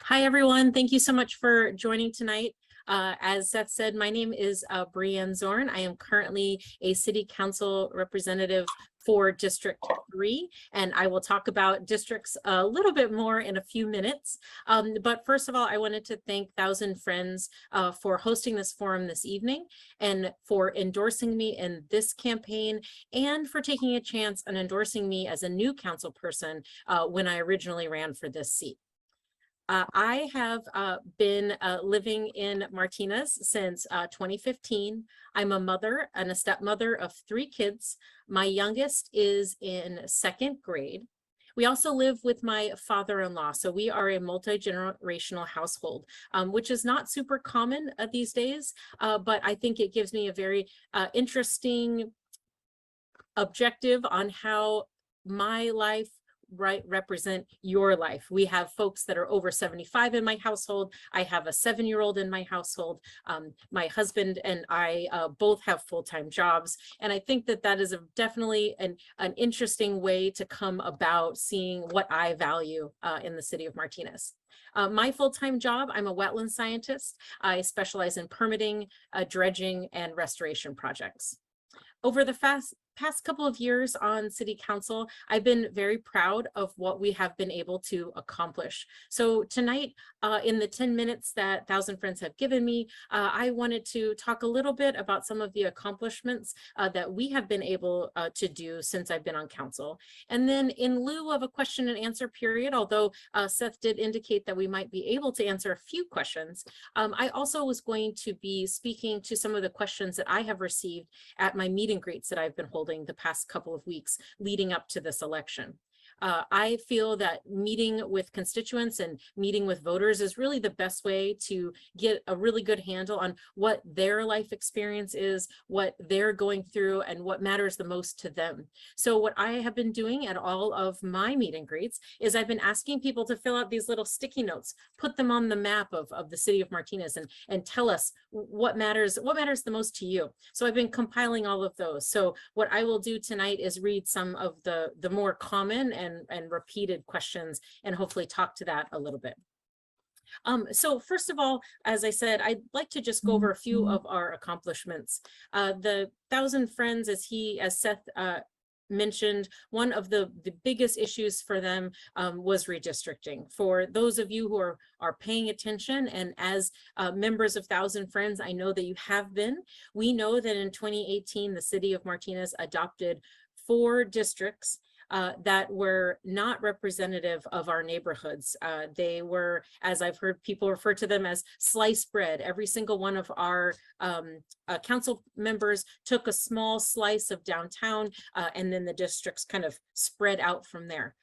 Hi, everyone. Thank you so much for joining tonight. As Seth said, my name is Brianne Zorn. I am currently a city council representative for District 3, and I will talk about districts a little bit more in a few minutes. But first of all, I wanted to thank Thousand Friends for hosting this forum this evening and for endorsing me in this campaign and for taking a chance on endorsing me as a new council person when I originally ran for this seat. I have been living in Martinez since 2015. I'm a mother and a stepmother of 3 kids. My youngest is in 2nd grade. We also live with my father-in-law, so we are a multi-generational household, which is not super common these days, but I think it gives me a very interesting objective on how my life represent your life. We have folks that are over 75 in my household. I have a 7-year-old in my household. My husband and I both have full-time jobs. And I think that that is definitely an interesting way to come about seeing what I value in the city of Martinez. My full-time job, I'm a wetland scientist. I specialize in permitting, dredging, and restoration projects. Over the past couple of years on city council, I've been very proud of what we have been able to accomplish. So tonight, in the 10 minutes that Thousand Friends have given me, I wanted to talk a little bit about some of the accomplishments that we have been able to do since I've been on council. And then in lieu of a question and answer period, although Seth did indicate that we might be able to answer a few questions, I also was going to be speaking to some of the questions that I have received at my meet and greets that I've been holding the past couple of weeks leading up to this election. I feel that meeting with constituents and meeting with voters is really the best way to get a really good handle on what their life experience is, what they're going through, and what matters the most to them. So what I have been doing at all of my meet and greets is I've been asking people to fill out these little sticky notes, put them on the map of the city of Martinez, and tell us what matters the most to you. So I've been compiling all of those. So what I will do tonight is read some of the more common and repeated questions and hopefully talk to that a little bit. So first of all, as I said, I'd like to just go over a few of our accomplishments. The Thousand Friends, as Seth mentioned, one of the biggest issues for them was redistricting. For those of you who are paying attention, and as members of Thousand Friends, I know that you have been, we know that in 2018, the city of Martinez adopted 4 districts that were not representative of our neighborhoods. They were, as I've heard people refer to them as sliced bread. Every single one of our council members took a small slice of downtown, and then the districts kind of spread out from there.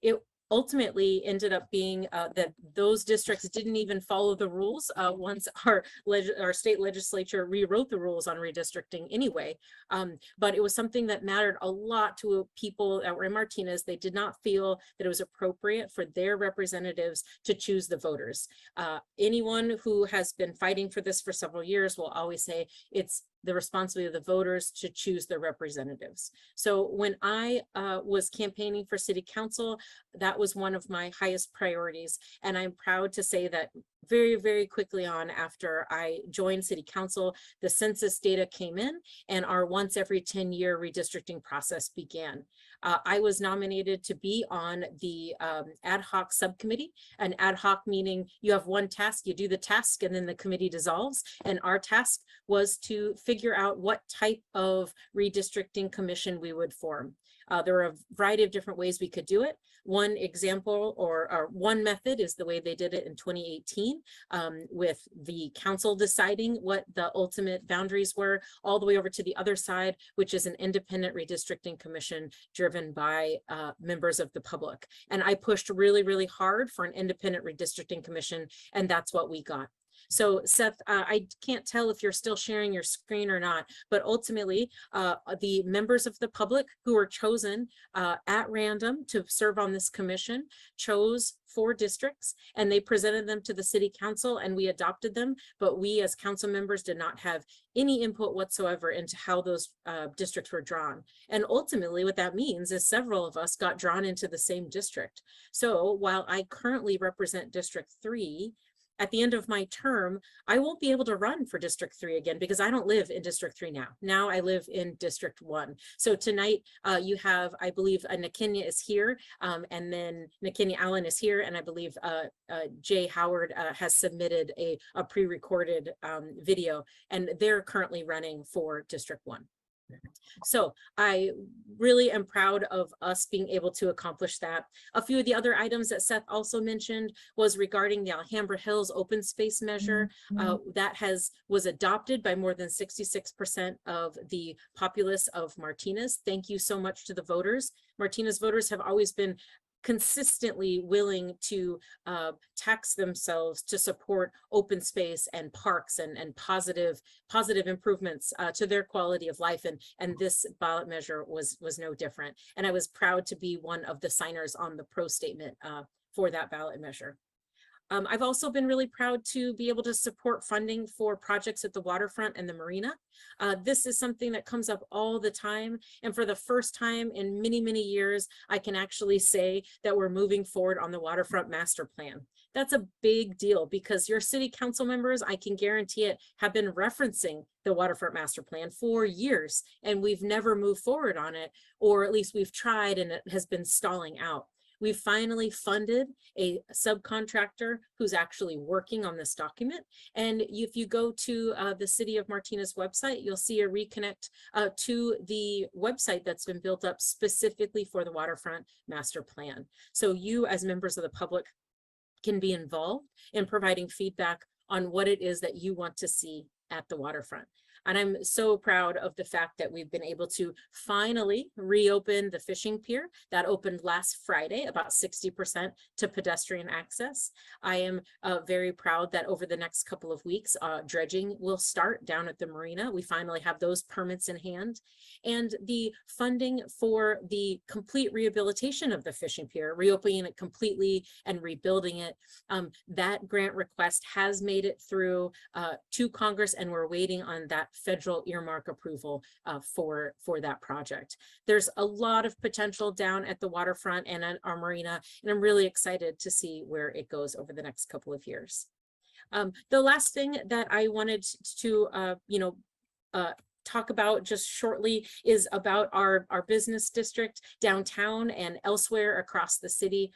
It ultimately ended up being that those districts didn't even follow the rules once our state legislature rewrote the rules on redistricting anyway. But it was something that mattered a lot to people that were in Martinez. They did not feel that it was appropriate for their representatives to choose the voters. Anyone who has been fighting for this for several years will always say it's the responsibility of the voters to choose their representatives. So when I was campaigning for city council, that was one of my highest priorities. And I'm proud to say that very, very quickly on after I joined city council, the census data came in and our once every 10-year redistricting process began. I was nominated to be on the ad hoc subcommittee. An ad hoc meaning you have one task, you do the task, and then the committee dissolves. And our task was to figure out what type of redistricting commission we would form. There were a variety of different ways we could do it. One example or one method is the way they did it in 2018 with the council deciding what the ultimate boundaries were, all the way over to the other side, which is an independent redistricting commission driven by members of the public. And I pushed really, really hard for an independent redistricting commission, and that's what we got. So Seth, I can't tell if you're still sharing your screen or not, but ultimately the members of the public who were chosen at random to serve on this commission chose 4 districts, and they presented them to the city council and we adopted them, but we as council members did not have any input whatsoever into how those districts were drawn. And ultimately what that means is several of us got drawn into the same district. So while I currently represent District 3, at the end of my term, I won't be able to run for District 3 again because I don't live in District 3 now. Now I live in District 1. So tonight you have, I believe, Nakenya is here, and then Nakenya Allen is here, and I believe Jay Howard has submitted a pre-recorded video, and they're currently running for District 1. So I really am proud of us being able to accomplish that. A few of the other items that Seth also mentioned was regarding the Alhambra Hills open space measure that was adopted by more than 66% of the populace of Martinez. Thank you so much to the voters. Martinez voters have always been consistently willing to tax themselves to support open space and parks and positive improvements to their quality of life, and this ballot measure was no different. And I was proud to be one of the signers on the pro statement for that ballot measure. I've also been really proud to be able to support funding for projects at the waterfront and the marina. This is something that comes up all the time. And for the first time in many, many years, I can actually say that we're moving forward on the waterfront master plan. That's a big deal because your city council members, I can guarantee it, have been referencing the waterfront master plan for years, and we've never moved forward on it, or at least we've tried and it has been stalling out. We finally funded a subcontractor who's actually working on this document. And if you go to the City of Martinez website, you'll see a reconnect to the website that's been built up specifically for the waterfront master plan. So you as members of the public can be involved in providing feedback on what it is that you want to see at the waterfront. And I'm so proud of the fact that we've been able to finally reopen the fishing pier that opened last Friday, about 60% to pedestrian access. I am very proud that over the next couple of weeks, dredging will start down at the marina. We finally have those permits in hand. And the funding for the complete rehabilitation of the fishing pier, reopening it completely and rebuilding it, that grant request has made it through to Congress, and we're waiting on that federal earmark approval for that project. There's a lot of potential down at the waterfront and at our marina, and I'm really excited to see where it goes over the next couple of years. The last thing that I wanted to talk about just shortly is about our business district downtown and elsewhere across the city.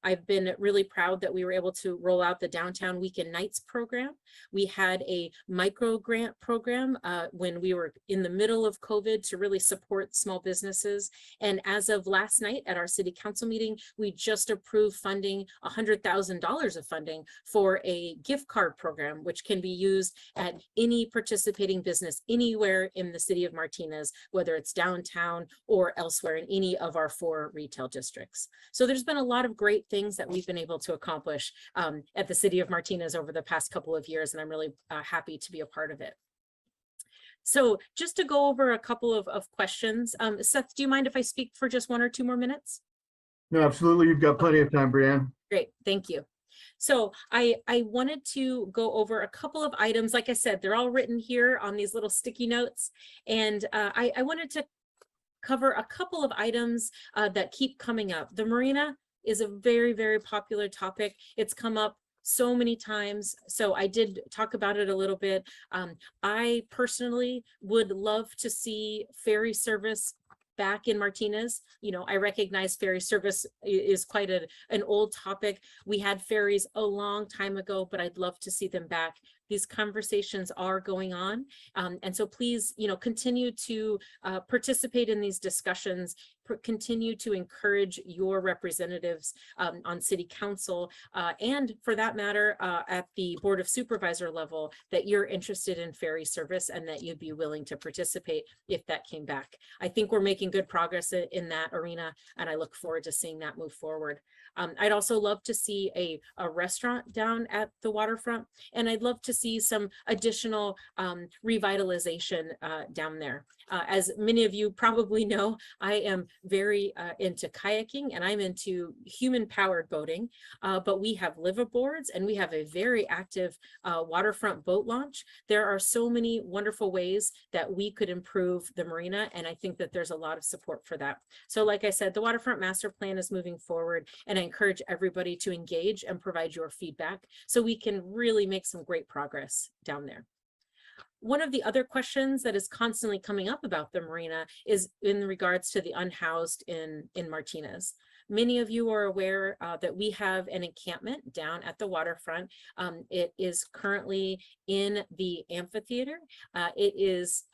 I've been really proud that we were able to roll out the Downtown Weekend Nights program. We had a micro grant program when we were in the middle of COVID to really support small businesses. And as of last night at our city council meeting, we just approved funding, $100,000 of funding for a gift card program, which can be used at any participating business anywhere in the city of Martinez, whether it's downtown or elsewhere in any of our 4 retail districts. So there's been a lot of great things that we've been able to accomplish at the city of Martinez over the past couple of years, and I'm really happy to be a part of it. So just to go over a couple of questions, Seth, do you mind if I speak for just 1 or 2 more minutes? No, absolutely. You've got plenty of time, Brianne. Great, thank you. So I wanted to go over a couple of items. Like I said, they're all written here on these little sticky notes. And I wanted to cover a couple of items that keep coming up. The marina is a very, very popular topic. It's come up so many times. So I did talk about it a little bit. I personally would love to see ferry service back in Martinez. You know, I recognize ferry service is quite an old topic. We had ferries a long time ago, but I'd love to see them back These conversations are going on. And so please, continue to participate in these discussions, continue to encourage your representatives on city council, and for that matter, at the Board of Supervisor level, that you're interested in ferry service and that you'd be willing to participate if that came back. I think we're making good progress in that arena, and I look forward to seeing that move forward. I'd also love to see a restaurant down at the waterfront, and I'd love to see some additional revitalization down there. As many of you probably know, I am very into kayaking, and I'm into human-powered boating, but we have liveaboards and we have a very active waterfront boat launch. There are so many wonderful ways that we could improve the marina, and I think that there's a lot of support for that. So like I said, the waterfront master plan is moving forward, and I encourage everybody to engage and provide your feedback so we can really make some great progress down there. One of the other questions that is constantly coming up about the marina is in regards to the unhoused in Martinez. Many of you are aware that we have an encampment down at the waterfront. It is currently in the amphitheater. It is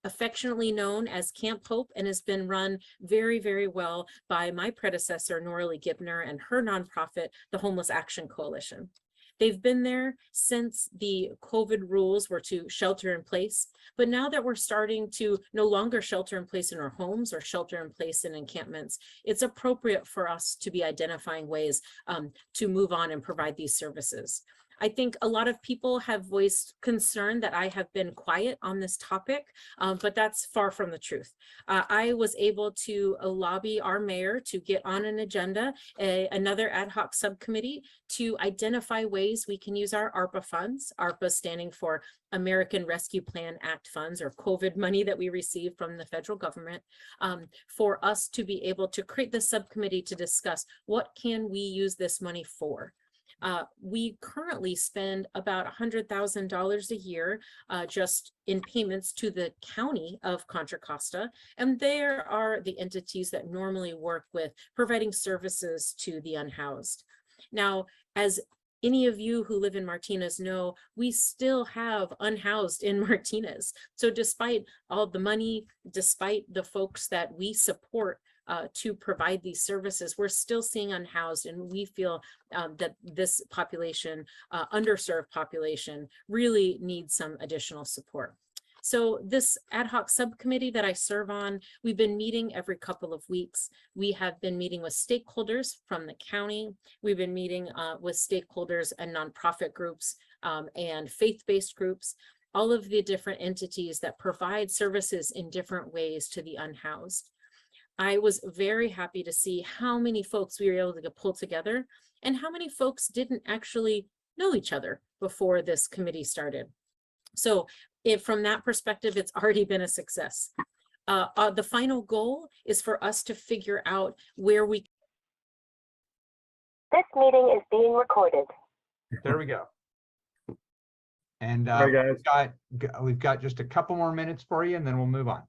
affectionately known as Camp Hope and has been run very, very well by my predecessor, Noralie Gibner, and her nonprofit, the Homeless Action Coalition. They've been there since the COVID rules were to shelter in place. But now that we're starting to no longer shelter in place in our homes or shelter in place in encampments, it's appropriate for us to be identifying ways to move on and provide these services. I think a lot of people have voiced concern that I have been quiet on this topic, but that's far from the truth. I was able to lobby our mayor to get on an agenda, another ad hoc subcommittee, to identify ways we can use our ARPA funds, ARPA standing for American Rescue Plan Act funds, or COVID money that we receive from the federal government, for us to be able to create the subcommittee to discuss what can we use this money for. We currently spend about $100,000 a year just in payments to the county of Contra Costa, and there are the entities that normally work with providing services to the unhoused. Now, as any of you who live in Martinez know, we still have unhoused in Martinez. So despite all the money, despite the folks that we support to provide these services, we're still seeing unhoused, and we feel that this population, underserved population, really needs some additional support. So this ad hoc subcommittee that I serve on, we've been meeting every couple of weeks. We have been meeting with stakeholders from the county. We've been meeting with stakeholders and nonprofit groups and faith-based groups, all of the different entities that provide services in different ways to the unhoused. I was very happy to see how many folks we were able to pull together and how many folks didn't actually know each other before this committee started. So from that perspective, it's already been a success. The final goal is for us to figure out where we. This meeting is being recorded. There we go. And Hi, guys. we've got just a couple more minutes for you, and then we'll move on.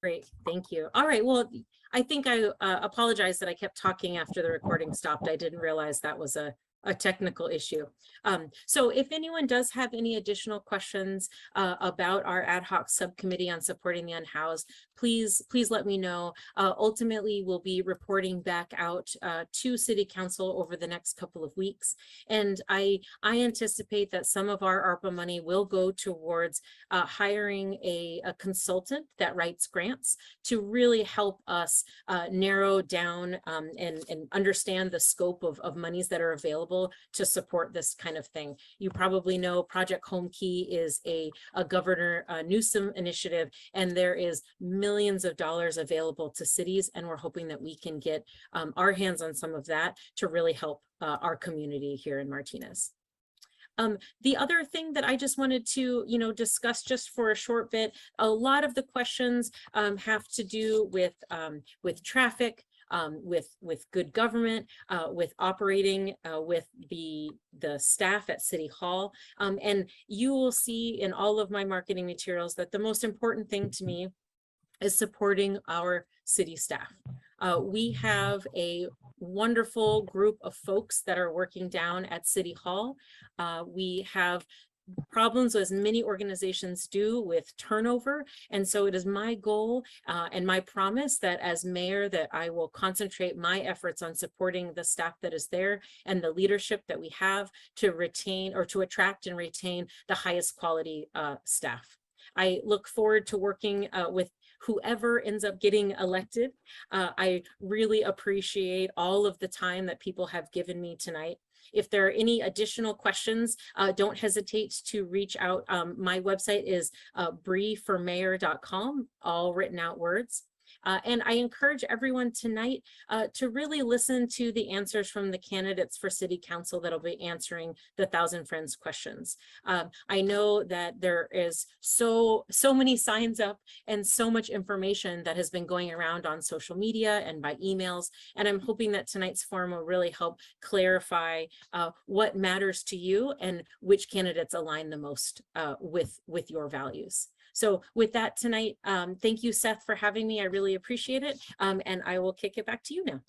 Great, thank you. All right, well, I think I apologize that I kept talking after the recording stopped. I didn't realize that was a technical issue. So if anyone does have any additional questions about our ad hoc subcommittee on supporting the unhoused, please let me know. Ultimately, we'll be reporting back out to City Council over the next couple of weeks. And I anticipate that some of our ARPA money will go towards hiring a consultant that writes grants to really help us narrow down and understand the scope of monies that are available to support this kind of thing. You probably know Project Home Key is a Governor Newsom initiative, and there is millions of dollars available to cities, and we're hoping that we can get our hands on some of that to really help our community here in Martinez. The other thing that I just wanted to, discuss just for a short bit, a lot of the questions have to do with traffic, with good government, with operating with the staff at City Hall. And you will see in all of my marketing materials that the most important thing to me is supporting our city staff. We have a wonderful group of folks that are working down at City Hall. We have problems, as many organizations do, with turnover. And so it is my goal and my promise that as mayor, that I will concentrate my efforts on supporting the staff that is there and the leadership that we have to retain or to attract and retain the highest quality staff. I look forward to working with whoever ends up getting elected. I really appreciate all of the time that people have given me tonight. If there are any additional questions, don't hesitate to reach out. My website is brieformayor.com, all written out words. And I encourage everyone tonight to really listen to the answers from the candidates for City Council that'll be answering the 1,000 Friends questions. I know that there is so many signs up and so much information that has been going around on social media and by emails. And I'm hoping that tonight's forum will really help clarify what matters to you and which candidates align the most with your values. So with that tonight, thank you, Seth, for having me. I really appreciate it. And I will kick it back to you now.